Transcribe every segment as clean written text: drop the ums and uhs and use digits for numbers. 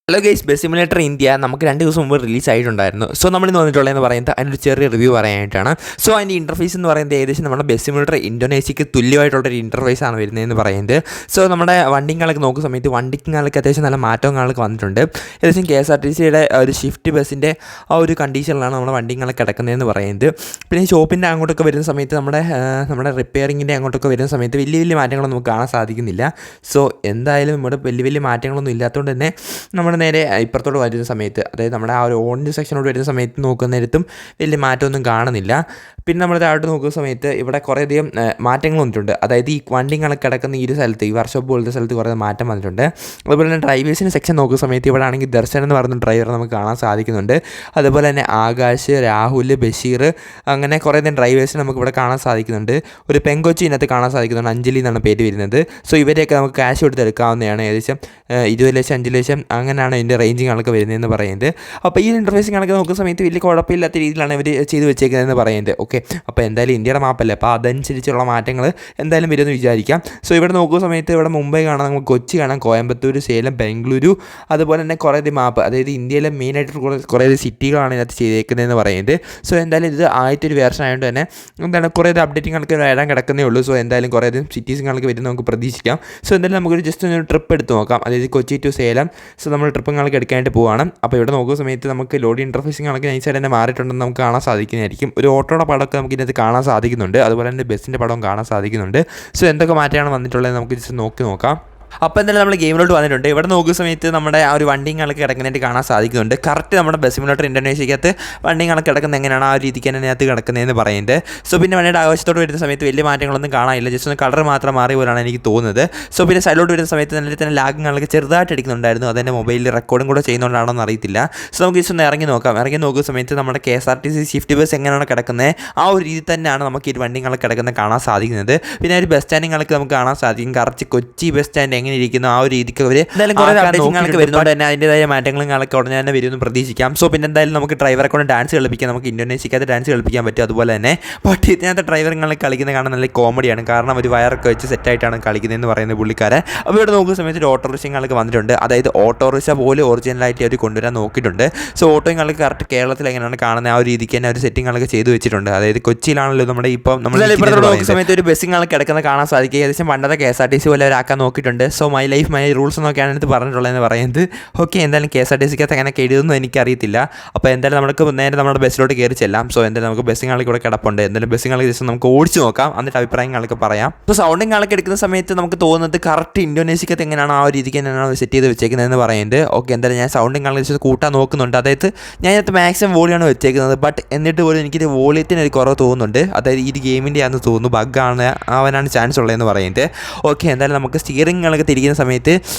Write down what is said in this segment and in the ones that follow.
Hello guys, bus simulator India നമുക്ക് 2 ദിവസം മുമ്പ് റിലീസ് ആയിട്ടുണ്ടായിരുന്നു. സോ നമ്മളിന്ന് വന്നിട്ടുള്ളതെന്ന് പറയുന്നത് അതിനൊരു ചെറിയ റിവ്യൂ പറയാനായിട്ടാണ്. സോ അതിൻ്റെ ഇൻ്റർഫേസ് എന്ന് പറയുന്നത് ഏകദേശം നമ്മുടെ ബസ് സിമുലേറ്റർ ഇന്തോനേഷ്യക്ക് തുല്യമായിട്ടുള്ളൊരു ഇൻ്റർഫേസാണ് വരുന്നതെന്ന് പറയുന്നത്. സോ നമ്മുടെ വണ്ടിങ്ങളൊക്കെ നോക്കുന്ന സമയത്ത് വണ്ടിങ്ങളൊക്കെ അത്യാവശ്യം നല്ല മാറ്റങ്ങളൊക്കെ വന്നിട്ടുണ്ട്. ഏകദേശം KSRTCയുടെ ഒരു ഷിഫ്റ്റ് ബസ്സിൻ്റെ ആ ഒരു കണ്ടീഷനിലാണ് നമ്മുടെ വണ്ടിങ്ങളൊക്കെ കിടക്കുന്നതെന്ന് പറയുന്നത്. പിന്നെ ഷോപ്പിൻ്റെ അങ്ങോട്ടൊക്കെ വരുന്ന സമയത്ത് നമ്മുടെ റിപ്പയറിങ്ങിൻ്റെ അങ്ങോട്ടൊക്കെ വരുന്ന സമയത്ത് വലിയ മാറ്റങ്ങളൊന്നും നമുക്ക് കാണാൻ സാധിക്കുന്നില്ല. സോ എന്തായാലും ഇവിടെ വലിയ മാറ്റങ്ങളൊന്നും ഇല്ലാത്തതുകൊണ്ട് തന്നെ നമ്മുടെ നേരെ ഇപ്പുറത്തോട്ട് വരുന്ന സമയത്ത്, അതായത് നമ്മുടെ ആ ഒരു ഓറഞ്ച് സെക്ഷനോട് വരുന്ന സമയത്ത് നോക്കുന്ന നേരത്തും വലിയ മാറ്റമൊന്നും കാണുന്നില്ല. പിന്നെ നമ്മൾ താഴോട്ട് നോക്കുന്ന സമയത്ത് ഇവിടെ കുറേയധികം മാറ്റങ്ങൾ വന്നിട്ടുണ്ട്. അതായത് ഈ വണ്ടികളൊക്കെ കിടക്കുന്ന ഈ ഒരു സ്ഥലത്ത്, ഈ വർക്ക്ഷോപ്പ് പോലത്തെ സ്ഥലത്ത് കുറേ മാറ്റം വന്നിട്ടുണ്ട്. അതുപോലെ തന്നെ ഡ്രൈവേഴ്സിൻ്റെ സെക്ഷൻ നോക്കുന്ന സമയത്ത് ഇവിടെ ആണെങ്കിൽ ദർശൻ എന്ന് പറയുന്ന ഡ്രൈവറെ നമുക്ക് കാണാൻ സാധിക്കുന്നുണ്ട്. അതുപോലെ തന്നെ ആകാശ്, രാഹുൽ, ബഷീർ, അങ്ങനെ കുറേയധികം ഡ്രൈവേഴ്സിനെ നമുക്ക് ഇവിടെ കാണാൻ സാധിക്കുന്നുണ്ട്. ഒരു പെങ്കൊച്ചി ഇതിനകത്ത് കാണാൻ സാധിക്കുന്നുണ്ട്, അഞ്ജലി എന്നാണ് പേര് വരുന്നത്. സോ ഇവരെയൊക്കെ നമുക്ക് ക്യാഷ് കൊടുത്ത് എടുക്കാവുന്നതാണ്. ഏകദേശം 20 ലക്ഷം 5 ലക്ഷം അങ്ങനെയാണ് ഇതിൻ്റെ റേഞ്ചിങ്ങൊക്കെ വരുന്നതെന്ന് പറയുന്നത്. അപ്പോൾ ഈ ഇൻ്റർഫേസിങ്ങൊക്കെ നോക്കുന്ന സമയത്ത് വലിയ കുഴപ്പമില്ലാത്ത രീതിയിലാണ് ഇവർ ചെയ്ത് വെച്ചേക്കുന്നതെന്ന് പറയുന്നത്. ഓക്കെ, അപ്പോൾ എന്തായാലും ഇന്ത്യയുടെ മാപ്പല്ലേ, അപ്പോൾ അതനുസരിച്ചുള്ള മാറ്റങ്ങൾ എന്തായാലും വരുമെന്ന് വിചാരിക്കാം. സോ ഇവിടെ നോക്കുന്ന സമയത്ത് ഇവിടെ മുംബൈ കാണാം, നമുക്ക് കൊച്ചി കാണാം, കോയമ്പത്തൂർ, സേലം, ബാംഗ്ലൂരു, അതുപോലെ തന്നെ കുറേയധികം മാപ്പ്, അതായത് ഇന്ത്യയിലെ മെയിനായിട്ട് കുറേ സിറ്റികളാണ് ഇതിനകത്ത് ചെയ്തേക്കുന്നതെന്ന് പറയുന്നത്. സോ എന്തായാലും ഇത് ആയിട്ടൊരു വേർഷൻ ആയതുകൊണ്ട് തന്നെ എന്താണ് കുറേ അപ്ഡേറ്റിങ്ങൾക്ക് വരാൻ കിടക്കുന്നേ ഉള്ളൂ. സോ എന്തായാലും കുറേയധികം സിറ്റീസുകൾക്ക് വരുന്ന നമുക്ക് പ്രതീക്ഷിക്കാം. സോ എന്തായാലും നമുക്കൊരു ജസ്റ്റ് ഒരു ട്രിപ്പ് എടുത്ത് നോക്കാം, അതായത് കൊച്ചി ടു സേലം. സോ നമ്മൾ ട്രിപ്പുകളൊക്കെ എടുക്കാനായിട്ട് പോവുകയാണ്. അപ്പോൾ ഇവിടെ നോക്കുന്ന സമയത്ത് നമുക്ക് ലോഡ് ഇൻ്റർഫേസിങ്ങളൊക്കെ നൈസായിട്ട് തന്നെ മാറിയിട്ടുണ്ടെന്ന് നമുക്ക് കാണാൻ സാധിക്കുന്നതായിരിക്കും. ഒരു ഓട്ടോയുടെ പടമൊക്കെ നമുക്ക് ഇതിനകത്ത് കാണാൻ സാധിക്കുന്നുണ്ട്. അതുപോലെ തന്നെ ബസ്സിൻ്റെ പടവും കാണാൻ സാധിക്കുന്നുണ്ട്. സോ എന്തൊക്കെ മാറ്റമാണ് വന്നിട്ടുള്ളത് നമുക്ക് ജസ്റ്റ് നോക്കാം. അപ്പോൾ എന്തായാലും നമ്മൾ ഗെയിമിലോട്ട് വന്നിട്ടുണ്ട്. ഇവിടെ നോക്കുന്ന സമയത്ത് നമ്മുടെ ആ ഒരു വണ്ടിങ്ങളൊക്കെ കിടക്കുന്നതായിട്ട് കാണാൻ സാധിക്കുന്നുണ്ട്. കറക്റ്റ് നമ്മുടെ ബസ് സിമുലേറ്റർ ഇന്തോനേഷ്യക്കകത്ത് വണ്ടിങ്ങളൊക്കെ കിടക്കുന്നത് എങ്ങനെയാണ് ആ ഒരു രീതിക്ക് തന്നെ അതിനകത്ത് കിടക്കുന്നതെന്ന് പറയുന്നത്. സോ പിന്നെ വണ്ടിയുടെ ആവശ്യത്തോട് വരുന്ന സമയത്ത് വലിയ മാറ്റങ്ങളൊന്നും കാണാനില്ല, ജസ്റ്റ് ഒന്ന് കളർ മാത്രം മാറി പോലാണ് എനിക്ക് തോന്നുന്നത്. സോ പിന്നെ സൈഡിലോട്ട് വരുന്ന സമയത്ത് നല്ല തന്നെ ലാഗുകളൊക്കെ ചെറുതായിട്ട് അടിക്കുന്നുണ്ടായിരുന്നു. അതെൻ്റെ മൊബൈലിൽ റെക്കോർഡും കൂടെ ചെയ്യുന്നതുകൊണ്ടാണോ എന്ന് അറിയത്തില്ല. സോ നമുക്ക് ജസ്റ്റ് ഒന്ന് ഇറങ്ങി നോക്കുന്ന സമയത്ത് നമ്മുടെ KSRTC ഷിഫ്റ്റ് ബസ് എങ്ങനെയാണ് കിടക്കുന്നത് ആ ഒരു രീതി തന്നെയാണ് നമുക്ക് ഈ വണ്ടികളൊക്കെ കിടക്കുന്നത് കാണാൻ സാധിക്കുന്നത്. പിന്നെ ഒരു ബസ് സ്റ്റാൻഡിങ്ങളൊക്കെ നമുക്ക് കാണാൻ സാധിക്കും. കറക്റ്റ് കൊച്ചി ബസ് സ്റ്റാൻഡ് എങ്ങനെ ഇരിക്കുന്നു ആ ഒരു രീതിക്ക് അവർ എന്തായാലും കുറേ അപ്ഡേഷനുകളൊക്കെ വരുന്നതുകൊണ്ട് തന്നെ അതിൻ്റെതായ മാറ്റങ്ങളൊക്കെ ഉടനെ തന്നെ വരുമെന്ന് പ്രതീക്ഷിക്കാം. സോ പിന്നെ എന്തായാലും നമുക്ക് ഡ്രൈവറെ കൊണ്ട് ഡാൻസ് കളിപ്പിക്കാം, നമുക്ക് ഇന്തോനേഷ്യക്കകത്ത് ഡാൻസ് കളിപ്പിക്കാൻ പറ്റും. അതുപോലെ തന്നെ ബട്ട് ഇതിനകത്ത് ഡ്രൈവറുകളെ കളിക്കുന്നത് കാണാൻ നല്ല കോമഡിയാണ്, കാരണം ഒരു വയറൊക്കെ വെച്ച് സെറ്റായിട്ടാണ് കളിക്കുന്നതെന്ന് പറയുന്നത് പുള്ളിക്കാരെ. അപ്പോൾ ഇവിടെ നോക്കുന്ന സമയത്ത് ഒരു ഓട്ടോറിക്ഷകളൊക്കെ വന്നിട്ടുണ്ട്, അതായത് ഓട്ടോറിക്ഷ പോലെ ഒറിജിനലായിട്ട് അവർ കൊണ്ടുവരാൻ നോക്കിയിട്ടുണ്ട്. സോ ഓട്ടോകളൊക്കെ കറക്റ്റ് കേരളത്തിൽ എങ്ങനെയാണ് കാണുന്നത് ആ ഒരു രീതിക്ക് തന്നെ ഒരു സെറ്റിങ്ങളൊക്കെ ചെയ്ത് വെച്ചിട്ടുണ്ട്. അതായത് കൊച്ചിയിലാണല്ലോ നമ്മുടെ ഇപ്പം നമ്മൾ നോക്കുന്ന സമയത്ത് ഒരു ബസ്സിങ്ങളൊക്കെ കിടക്കുന്നത് കാണാൻ സാധിക്കും. ഏകദേശം പണ്ടത്തെ KSRTC പോലെ അവരാക്കാൻ നോക്കിയിട്ടുണ്ട്. So my life my rules എന്നൊക്കെയാണ് ഇത് പറഞ്ഞിട്ടുള്ളതെന്ന് പറയുന്നത്. ഓക്കെ, എന്തായാലും KSRTCക്കകത്ത് അങ്ങനെ എഴുതുന്നു എനിക്കറിയത്തില്ല. അപ്പോൾ എന്തായാലും നമുക്ക് നേരെ നമ്മുടെ ബസ്സിലോട്ട് കയറി ചെല്ലാം. സോ എന്തായാലും നമുക്ക് ബസ്സുകളൊക്കെ ഇവിടെ കിടപ്പുണ്ട്. എന്തായാലും ബസ്സുകളൊക്കെ ജസ്റ്റ് നമുക്ക് ഓടിച്ച് നോക്കാം, എന്നിട്ട് അഭിപ്രായങ്ങളൊക്കെ പറയാം. ഇപ്പോൾ സൗണ്ടിങ്ങളൊക്കെ എടുക്കുന്ന സമയത്ത് നമുക്ക് തോന്നുന്നത് കറക്റ്റ് ഇന്തോനേഷ്യക്കകത്ത് എങ്ങനെയാണ് ആ ഒരു രീതിക്ക് തന്നെയാണ് സെറ്റ് ചെയ്ത് വെച്ചേക്കുന്നതെന്ന് പറയുന്നത്. ഓക്കെ, എന്തായാലും ഞാൻ സൗണ്ടിങ്ങളൊക്കെ ജസ്റ്റ് കൂട്ടാൻ നോക്കുന്നുണ്ട്. അതായത് ഞാൻ ഇതിനകത്ത് മാക്സിമം വോളിയാണ് വെച്ചേക്കുന്നത്, ബട്ട് എന്നിട്ട് പോലും എനിക്കൊരു വോളിയത്തിന് ഒരു കുറവ് തോന്നുന്നുണ്ട്. അതായത് ഈ ഗെയിമിൻ്റെ ആണെന്ന് തോന്നുന്നു, ബഗ്ഗാണ് ആവാനാണ് ചാൻസ് ഉള്ളതെന്ന് പറയുന്നത്. ഓക്കെ, എന്തായാലും നമുക്ക് സ്റ്റിയറിങ്ങുകളൊക്കെ തിരിക്കുന്ന സമയത്ത്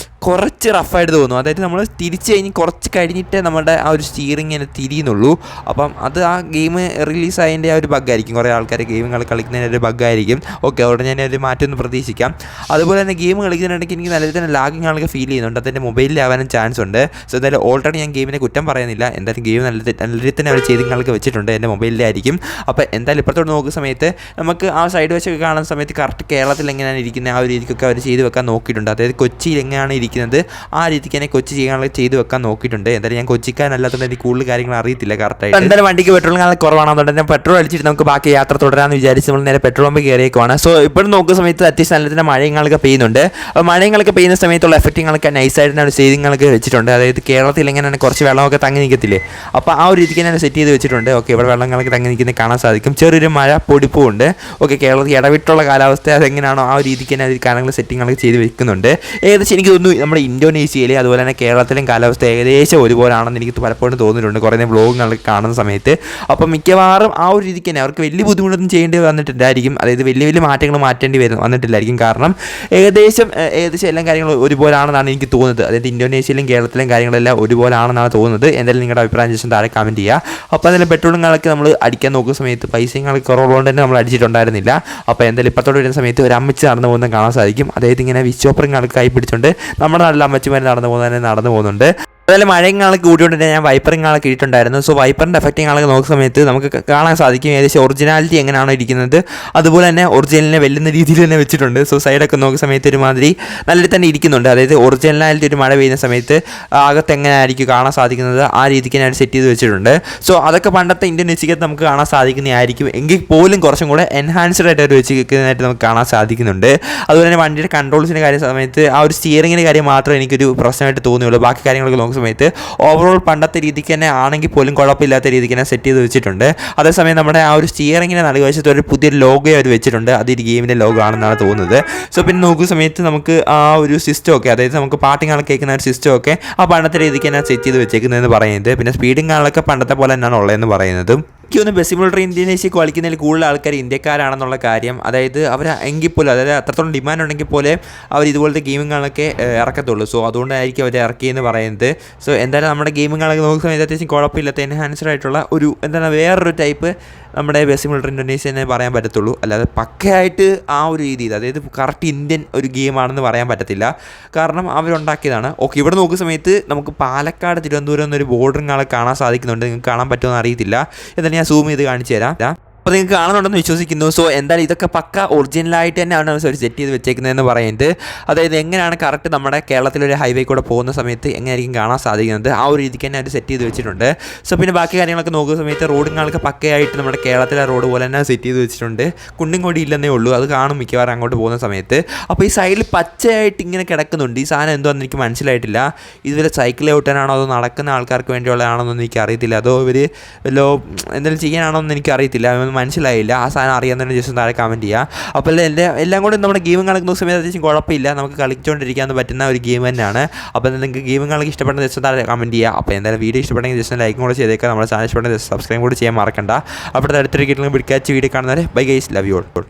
കുറച്ച് റഫായിട്ട് തോന്നും. അതായത് നമ്മൾ തിരിച്ച് കഴിഞ്ഞ് കുറച്ച് കഴിഞ്ഞിട്ട് നമ്മുടെ ആ ഒരു സ്റ്റിയറിങ്ങിന് തിരിയുന്നുള്ളൂ. അപ്പം അത് ആ ഗെയിം റിലീസായതിൻ്റെ ആ ഒരു ബഗ്ഗായിരിക്കും, കുറേ ആൾക്കാർ ഗെയിമുകൾ കളിക്കുന്നതിൻ്റെ ഒരു ബഗ്ഗായിരിക്കും. ഓക്കെ, അവിടെ ഞാൻ ഒരു മാറ്റമൊന്ന് പ്രതീക്ഷിക്കാം. അതുപോലെ തന്നെ ഗെയിം കളിക്കുന്നുണ്ടെങ്കിൽ എനിക്ക് നല്ല തന്നെ ലാഗിങ്ങാളൊക്കെ ഫീൽ ചെയ്യുന്നുണ്ട്, അതെൻ്റെ മൊബൈലിലാവാനും ചാൻസ് ഉണ്ട്. സോ എന്തായാലും ഓൾറെഡി ഞാൻ ഗെയിമിനെ കുറ്റം പറയുന്നില്ല, എന്തായാലും ഗെയിം നല്ല രീതിയിൽ തന്നെ അവർ ചെയ്തിങ്ങളൊക്കെ വെച്ചിട്ടുണ്ട്, എൻ്റെ മൊബൈലിലായിരിക്കും. അപ്പോൾ എന്തായാലും ഇപ്പുറത്തോട്ട് നോക്കുന്ന സമയത്ത് നമുക്ക് ആ സൈഡ് വെച്ചൊക്കെ കാണുന്ന സമയത്ത് കറക്റ്റ് കേരളത്തിൽ എങ്ങനെയാണ് ഇരിക്കുന്നത് ആ ഒരു രീതിക്കൊക്കെ അവർ ചെയ്ത് വെക്കാൻ നോക്കിയിട്ടുണ്ട്. അതായത് കൊച്ചിയിൽ എങ്ങനെയാണ് ഇരിക്കുന്നത് ആ രീതിക്ക് തന്നെ കൊച്ചി ചെയ്യാനുള്ള ചെയ്ത് വെക്കാൻ നോക്കിയിട്ടുണ്ട്. എന്തായാലും ഞാൻ കൊച്ചിക്കാരനല്ലാത്തതുകൊണ്ട് എനിക്ക് കൂടുതൽ കാര്യങ്ങൾ അറിയത്തില്ല കറക്റ്റായിട്ട്. എന്തായാലും വണ്ടിക്ക് പെട്രോൾ കുറവാണെന്നുണ്ട് തന്നെ പെട്രോൾ അടിച്ചിട്ട് നമുക്ക് ബാക്കി യാത്ര തുടരാമെന്ന് വിചാരിച്ച് നമ്മൾ നേരെ പെട്രോൾ പമ്പ് കയറിയേക്കുവാണ്. സോ ഇപ്പോഴും നോക്കുന്ന സമയത്ത് അത്യാവശ്യം നല്ല തന്നെ മഴയങ്ങളൊക്കെ പെയ്യുന്നുണ്ട്. അപ്പോൾ മഴയങ്ങളൊക്കെ പെയ്യുന്ന സമയത്തുള്ള എഫക്റ്റുകളൊക്കെ നൈസായിട്ടാണ് ചെയ്തിങ്ങളൊക്കെ വെച്ചിട്ടുണ്ട്. അതായത് കേരളത്തിൽ എങ്ങനെയാണ് കുറച്ച് വെള്ളമൊക്കെ തങ്ങി നിൽക്കത്തില്ലേ, അപ്പോൾ ആ ഒരു രീതിക്ക് തന്നെ സെറ്റ് ചെയ്ത് വെച്ചിട്ടുണ്ട്. ഓക്കെ, ഇവിടെ വെള്ളങ്ങളൊക്കെ തങ്ങി നിൽക്കുന്നത് കാണാൻ സാധിക്കും. ചെറിയൊരു മഴ പൊടിപ്പുമുണ്ട്. ഓക്കെ, കേരളത്തിൽ ഇടവിട്ടുള്ള കാലാവസ്ഥ അതെങ്ങനെയാണോ ആ ഒരു രീതിക്ക് തന്നെ അതിൽ കാര്യങ്ങൾ സെറ്റിങ്ങളൊക്കെ ചെയ്ത് വെക്കുന്നുണ്ട്. ഏകദേശം എനിക്ക് തോന്നുന്നു നമ്മുടെ ഇന്തോനേഷ്യയിലെ അതുപോലെ തന്നെ കേരളത്തിലും കാലാവസ്ഥ ഏകദേശം ഒരുപോലാണെന്ന് എനിക്ക് പലപ്പോഴും തോന്നിയിട്ടുണ്ട് കുറേ വ്ളോഗുകളൊക്കെ കാണുന്ന സമയത്ത്. അപ്പം മിക്കവാറും ആ ഒരു രീതിക്ക് തന്നെ അവർക്ക് വലിയ ബുദ്ധിമുട്ടൊന്നും ചെയ്യേണ്ടി വന്നിട്ടില്ലായിരിക്കും, അതായത് വലിയ മാറ്റങ്ങൾ മാറ്റേണ്ടി വന്നിട്ടില്ലായിരിക്കും. കാരണം ഏകദേശം എല്ലാ കാര്യങ്ങളും ഒരുപോലാണെന്നാണ് എനിക്ക് തോന്നുന്നത്. അതായത് ഇന്തോനേഷ്യയിലും കേരളത്തിലും കാര്യങ്ങളെല്ലാം ഒരുപോലാണെന്നാണ് തോന്നുന്നത്. എന്തായാലും നിങ്ങളുടെ അഭിപ്രായം ജസ്റ്റ് താഴെ കമൻറ്റ് ചെയ്യുക. അപ്പോൾ അതിൽ പെട്രോളുകളൊക്കെ നമ്മൾ അടിക്കാൻ നോക്കുന്ന സമയത്ത് പൈസകളൊക്കെ കുറവുള്ളതുകൊണ്ട് തന്നെ നമ്മൾ അടിച്ചിട്ടുണ്ടായിരുന്നില്ല. അപ്പോൾ എന്തായാലും ഇപ്പത്തോട്ട് വരുന്ന സമയത്ത് ഒരു അമ്മച്ചി നടന്നു പോകുന്നത് കാണാൻ സാധിക്കും. അതായത് ഇങ്ങനെ വിച്ചോപ്പറിങ്ങളൊക്കെ കൈ പിടിച്ചുകൊണ്ട് നമ്മുടെ നല്ല അമ്മച്ചിമാർ നടന്നു പോകുന്നുണ്ട്. അതുപോലെ മഴയും കാണാൻ കൂടിയോണ്ട് തന്നെ ഞാൻ വൈപ്പറിങ് കാണാൻ ഇട്ടിട്ടുണ്ടായിരുന്നു. സോ വൈപ്പറിൻ്റെ എഫക്റ്റിംഗ് കാണാൻ നോക്കുന്ന സമയത്ത് നമുക്ക് കാണാൻ സാധിക്കും ഏകദേശം ഒറിജിനാലിറ്റി എങ്ങനെയാണോ ഇരിക്കുന്നത് അതുപോലെ തന്നെ ഒറിജിനലിനെ വെല്ലുന്ന രീതിയിൽ തന്നെ വെച്ചിട്ടുണ്ട്. സോ സൈഡൊക്കെ നോക്കുന്ന സമയത്ത് ഒരുമാതിരി നല്ല തന്നെ ഇരിക്കുന്നുണ്ട്. അതായത് ഒറിജിനലായിട്ട് ഒരു മഴ പെയ്യുന്ന സമയത്ത് അകത്ത് എങ്ങനെയായിരിക്കും കാണാൻ സാധിക്കുന്നത് ആ രീതിക്ക് ഞാൻ സെറ്റ് ചെയ്ത് വെച്ചിട്ടുണ്ട്. സോ അതൊക്കെ പണ്ടത്തെ ഇന്ത്യൻ മ്യൂസിക്കത്ത് നമുക്ക് കാണാൻ സാധിക്കുന്നതായിരിക്കും. എങ്കിൽ പോലും കുറച്ചും കൂടെ എൻഹാൻസ്ഡ് ആയിട്ട് ഒരു വെച്ചിരിക്കുന്നതായിട്ട് നമുക്ക് കാണാൻ സാധിക്കുന്നുണ്ട്. അതുപോലെ തന്നെ വണ്ടിയുടെ കൺട്രോൾസിൻ്റെ കാര്യം സമയത്ത് ആ ഒരു സ്റ്റിയറിങ്ങിൻ്റെ കാര്യം മാത്രമേ എനിക്കൊരു പ്രശ്നമായിട്ട് തോന്നിയുള്ളൂ. ബാക്കി കാര്യങ്ങളൊക്കെ നോക്കുന്ന സമയത്ത് ഓവറോൾ പണ്ടത്തെ രീതിക്ക് തന്നെ ആണെങ്കിൽ പോലും കുഴപ്പമില്ലാത്ത രീതിക്ക് തന്നെ സെറ്റ് ചെയ്ത് വെച്ചിട്ടുണ്ട്. അതേസമയം നമ്മുടെ ആ ഒരു സ്റ്റിയറിങ്ങിൻ്റെ നടുവശത്ത് ഒരു പുതിയൊരു ലോഗോ അവർ വെച്ചിട്ടുണ്ട്. അതൊരു ഗെയിമിൻ്റെ ലോഗോ ആണെന്നാണ് തോന്നുന്നത്. സോ പിന്നെ നോക്കുന്ന സമയത്ത് നമുക്ക് ആ ഒരു സിസ്റ്റം ഒക്കെ, അതായത് നമുക്ക് പാട്ടിങ്ങാളൊക്കെ കേൾക്കുന്ന ഒരു സിസ്റ്റം ഒക്കെ ആ പണ്ടത്തെ രീതിക്ക് തന്നെ സെറ്റ് ചെയ്ത് വെച്ചേക്കുന്നതെന്ന് പറയുന്നത്. പിന്നെ സ്പീഡിങ് കാണലൊക്കെ പണ്ടത്തെ പോലെ തന്നെയാണ് ഉള്ളതെന്ന് പറയുന്നതും. എനിക്കൊന്ന് ബസ് സിമുലേറ്റർ ഇന്ത്യനേഷ്യ കളിക്കുന്നതിൽ കൂടുതൽ ആൾക്കാർ ഇന്ത്യക്കാരാണെന്നുള്ള കാര്യം, അതായത് അവർ എങ്കിൽ പോലും അതായത് അത്രത്തോളം ഡിമാൻഡ് ഉണ്ടെങ്കിൽ പോലെ അവർ ഇതുപോലത്തെ ഗെയിമുകളൊക്കെ ഇറക്കത്തുള്ളൂ. സോ അതുകൊണ്ടായിരിക്കും അവർ ഇറക്കിയെന്ന് പറയുന്നത്. സോ എന്തായാലും നമ്മുടെ ഗെയിമുകളൊക്കെ നോക്കുന്ന സമയത്ത് അത്യാവശ്യം കുഴപ്പമില്ലാത്ത എൻഹാൻസ്ഡ് ആയിട്ടുള്ള ഒരു എന്താണ് വേറൊരു ടൈപ്പ് നമ്മുടെ ബസ് സിമുലേറ്റർ ഇന്തോനേഷ്യ തന്നെ പറയാൻ പറ്റത്തുള്ളൂ. അല്ലാതെ പക്കയായിട്ട് ആ ഒരു രീതിയിൽ അതായത് കറക്റ്റ് ഇന്ത്യൻ ഒരു ഗെയിമാണെന്ന് പറയാൻ പറ്റത്തില്ല. കാരണം അവരുണ്ടാക്കിയതാണ്. ഓക്കെ, ഇവിടെ നോക്കുന്ന സമയത്ത് നമുക്ക് പാലക്കാട് തിരുവനന്തപുരം എന്നൊരു ബോർഡറിങ്ങളെ കാണാൻ സാധിക്കുന്നുണ്ട്. നിങ്ങൾക്ക് കാണാൻ പറ്റുമെന്ന് അറിയത്തില്ല. എന്തായാലും ഞാൻ സൂം ചെയ്ത് കാണിച്ചു തരാം. അപ്പോൾ നിങ്ങൾക്ക് കാണുന്നുണ്ടെന്ന് വിശ്വസിക്കുന്നു. സോ എന്തായാലും ഇതൊക്കെ പക്ക ഒറിജിനലായിട്ട് തന്നെയാണ് അവർ സെറ്റ് ചെയ്ത് വെച്ചേക്കുന്നതെന്ന് പറയുന്നത്. അതായത് എങ്ങനെയാണ് കറക്റ്റ് നമ്മുടെ കേരളത്തിലൊരു ഹൈവേ കൂടെ പോകുന്ന സമയത്ത് എങ്ങനെയായിരിക്കും കാണാൻ സാധിക്കുന്നത് ആ ഒരു രീതിക്ക് തന്നെ അവർ സെറ്റ് ചെയ്ത് വെച്ചിട്ടുണ്ട്. സോ പിന്നെ ബാക്കി കാര്യങ്ങളൊക്കെ നോക്കുന്ന സമയത്ത് റോഡുകളൊക്കെ പക്കയായിട്ട് നമ്മുടെ കേരളത്തിലെ റോഡ് പോലെ തന്നെ സെറ്റ് ചെയ്ത് വെച്ചിട്ടുണ്ട്. കുണ്ടും കൊടി ഇല്ലെന്നേ ഉള്ളൂ, അത് കാണും മിക്കവാറും അങ്ങോട്ട് പോകുന്ന സമയത്ത്. അപ്പോൾ ഈ സൈഡിൽ പച്ചയായിട്ട് ഇങ്ങനെ കിടക്കുന്നുണ്ട്. ഈ സാധനം എന്തോന്ന് എനിക്ക് മനസ്സിലായിട്ടില്ല. ഇതുവരെ സൈക്കിൾ ഓട്ടാനാണോ അതോ നടക്കുന്ന ആൾക്കാർക്ക് വേണ്ടിയുള്ളതാണോന്നൊന്നും എനിക്ക് അറിയത്തില്ല. അതോ ഇവർ വല്ലോ എന്തെങ്കിലും ചെയ്യാനാണോ എന്ന് എനിക്കറിയത്തില്ല, മനസ്സിലായില്ല. ആ സാധനം അറിയാൻ തന്നെ ജസ്റ്റ് താഴെ കമൻറ്റ് ചെയ്യുക. അപ്പോൾ എല്ലാം കൂടി നമ്മുടെ ഗെയിം കളിക്കുന്ന സമയത്ത് അത്യാവശ്യം കുഴപ്പമില്ല, നമുക്ക് കളിച്ചുകൊണ്ടിരിക്കാൻ പറ്റുന്ന ഒരു ഗെയിം തന്നെയാണ്. അപ്പോൾ നിങ്ങൾക്ക് ഗെയിം കളിക്ക് ഇഷ്ടപ്പെടുന്ന ജസ്റ്റ് താഴെ കമൻറ്റ് ചെയ്യുക. അപ്പോൾ എന്തായാലും വീഡിയോ ഇഷ്ടപ്പെടുന്നെങ്കിൽ ജസ്റ്റ് ലൈക്കും കൂടെ ചെയ്തേക്കാം. നമ്മുടെ ചാനൽ ഇഷ്ടപ്പെടുന്ന ജസ്റ്റ് സബ്സ്ക്രൈബ് കൂടി ചെയ്യാൻ മറക്കണ്ട. അപ്പോൾ അടുത്തൊരു കിട്ടുന്ന പിടിക്കാച്ച വീഡിയോ കാണുന്നവരെ bye guys, love you all.